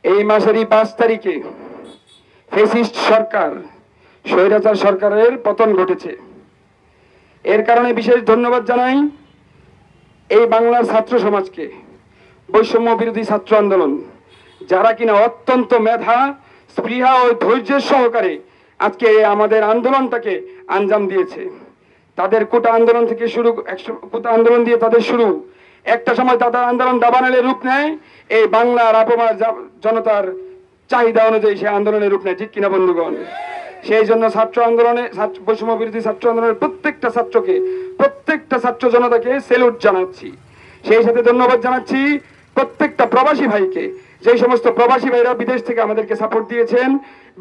এই মাসেরই 5 তারিখে ফ্যাসিস্ট সরকার স্বৈরাচার সরকারের পতন ঘটেছে। এর কারণে বিশেষ ধন্যবাদ জানাই এই বাংলার ছাত্র সমাজকে, বৈষম্য বিরোধী ছাত্র আন্দোলন, যারা কিনা অত্যন্ত মেধা, স্পৃহা ও ধৈর্যের সহকারে আজকে আমাদের আন্দোলনটাকে আঞ্জাম দিয়েছে। তাদের কোটা আন্দোলন থেকে শুরু, কোটা আন্দোলন দিয়ে তাদের শুরু, একটা সময় তাদের আন্দোলন দাবানলে রূপ নেয়, এই বাংলার আপমার জনতার চাহিদা অনুযায়ী সে আন্দোলনের রূপ নেয়, ঠিক কিনা বন্ধুগণ? সেই জন্য ছাত্র আন্দোলনে, বৈষম্য বিরোধী ছাত্র আন্দোলনের প্রত্যেকটা ছাত্রকে, প্রত্যেকটা ছাত্র জনতাকে স্যালুট জানাচ্ছি। সেই সাথে ধন্যবাদ জানাচ্ছি প্রত্যেকটা প্রবাসী ভাইকে, যে সমস্ত প্রবাসী ভাইরা বিদেশ থেকে আমাদেরকে সাপোর্ট দিয়েছেন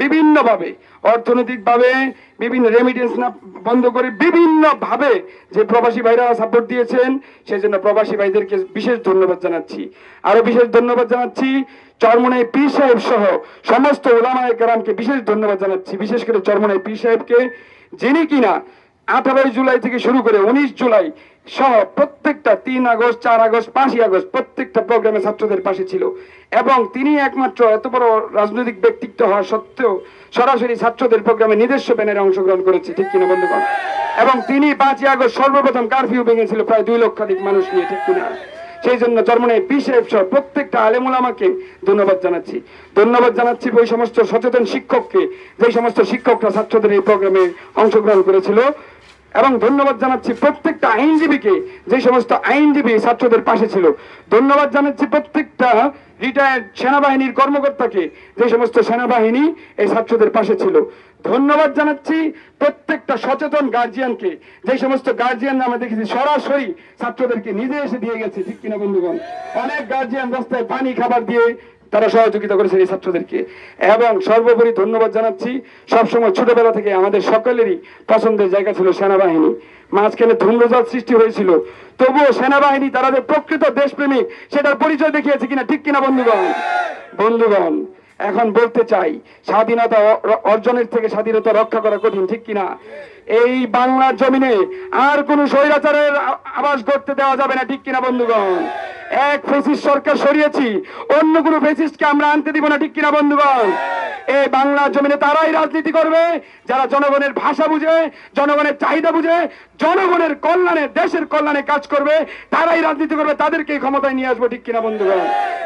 বিভিন্নভাবে, অর্থনৈতিকভাবে, বিভিন্ন রেমিটেন্স না বন্ধ করে বিভিন্নভাবে যে প্রবাসী ভাইরা সাপোর্ট দিয়েছেন, সেই জন্য প্রবাসী ভাইদেরকে বিশেষ ধন্যবাদ জানাচ্ছি। আরো বিশেষ ধন্যবাদ জানাচ্ছি চরমনাই পীর সাহেব সহ সমস্ত উলামায়ে কেরামকে বিশেষ ধন্যবাদ জানাচ্ছি। বিশেষ করে চরমনাই পীর সাহেবকে, যিনি কিনা 18 জুলাই থেকে শুরু করে 19 জুলাই সহ প্রত্যেকটা 3 আগস্ট, 4 আগস্ট, 5 আগস্ট প্রত্যেকটা প্রোগ্রামে ছাত্রদের পাশে ছিল, এবং তিনি একমাত্র এত বড় রাজনৈতিক ব্যক্তিত্ব হওয়া সত্ত্বেও সরাসরি ছাত্রদের প্রোগ্রামে নিজস্ব ব্যানারে অংশগ্রহণ করেছে, ঠিক কিনা বন্ধুগণ? এবং তিনি 5 আগস্ট সর্বপ্রথম কারফিউ ভেঙেছিল প্রায় 2 লক্ষাধিক মানুষ নিয়ে, ঠিক কিনা? সেই জন্য চরমনাই পীর সাহেব সহ প্রত্যেকটা আলেম উলামাকে ধন্যবাদ জানাচ্ছি। ধন্যবাদ জানাচ্ছি ওই সমস্ত সচেতন শিক্ষককে, যে সমস্ত শিক্ষকরা ছাত্রদের এই প্রোগ্রামে অংশগ্রহণ করেছিল, এবং ধন্যবাদ জানাচ্ছি প্রত্যেকটা আইনজীবীকে, যে সমস্ত আইনজীবী ছাত্রদের পাশে ছিল। ধন্যবাদ জানাচ্ছি প্রত্যেকটা রিটায়ার্ড সেনাবাহিনীর কর্মকর্তাকে, যে সমস্ত সেনাবাহিনী এই ছাত্রদের পাশে ছিল। ধন্যবাদ জানাচ্ছি প্রত্যেকটা সচেতন গার্জিয়ানকে, যে সমস্ত গার্জিয়ান আমরা দেখেছি সরাসরি ছাত্রদেরকে নিজে এসে দিয়ে গেছে, ঠিক কিনা বন্ধুগণ? অনেক গার্জিয়ান রাস্তায় পানি খাবার দিয়ে তারা সহযোগিতা করেছে এই ছাত্রদেরকে। এবং সর্বোপরি ধন্যবাদ জানাচ্ছি, সবসময় ছোটবেলা থেকে আমাদের সকলেরই পছন্দের জায়গা ছিল সেনাবাহিনী। মাঝখানে ধূম্রজাল সৃষ্টি হয়েছিল, তবুও সেনাবাহিনী তারা যে প্রকৃত দেশপ্রেমিক সেটার পরিচয় দেখিয়েছে কিনা, ঠিক কিনা বন্ধুগণ? বন্ধুগণ, এখন বলতে চাই, স্বাধীনতা অর্জনের থেকে স্বাধীনতা রক্ষা করা কঠিন, ঠিক কিনা? এই বাংলার জমিনে আর কোন স্বৈরাচারের আবাস গড়তে দেওয়া যাবে না, ঠিক কিনা বন্ধুগণ? এক ফ্যাসিস্ট সরকার সরিয়েছি, অন্য কোন ফ্যাসিস্টকে আমরা আনতে দিব না, ঠিক কিনা বন্ধুগণ? এই বাংলার জমিনে তারাই রাজনীতি করবে যারা জনগণের ভাষা বুঝে, জনগণের চাহিদা বুঝে, জনগণের কল্যাণে, দেশের কল্যাণে কাজ করবে, তারাই রাজনীতি করবে, তাদেরকে ক্ষমতায় নিয়ে আসবো, ঠিক কিনা বন্ধুগণ?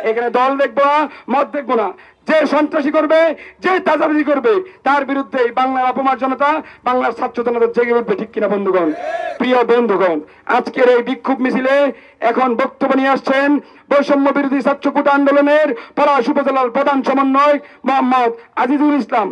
এখানে দল দেখবো না, মত দেখবো না। যে সন্ত্রাসী করবে, যে তাজাবাজি করবে, তার বিরুদ্ধে বাংলার অপমান জনতা, বাংলার ছাত্র জনতা জেগে উঠবে, ঠিক কিনা বন্ধুগণ? প্রিয় বন্ধুগণ, আজকের এই বিক্ষোভ মিছিলে এখন বক্তব্য নিয়ে আসছেন বৈষম্য বিরোধী ছাত্র কোটা আন্দোলনের পলাশ উপজেলার প্রধান সমন্বয়ক মোহাম্মদ আজিজুল ইসলাম।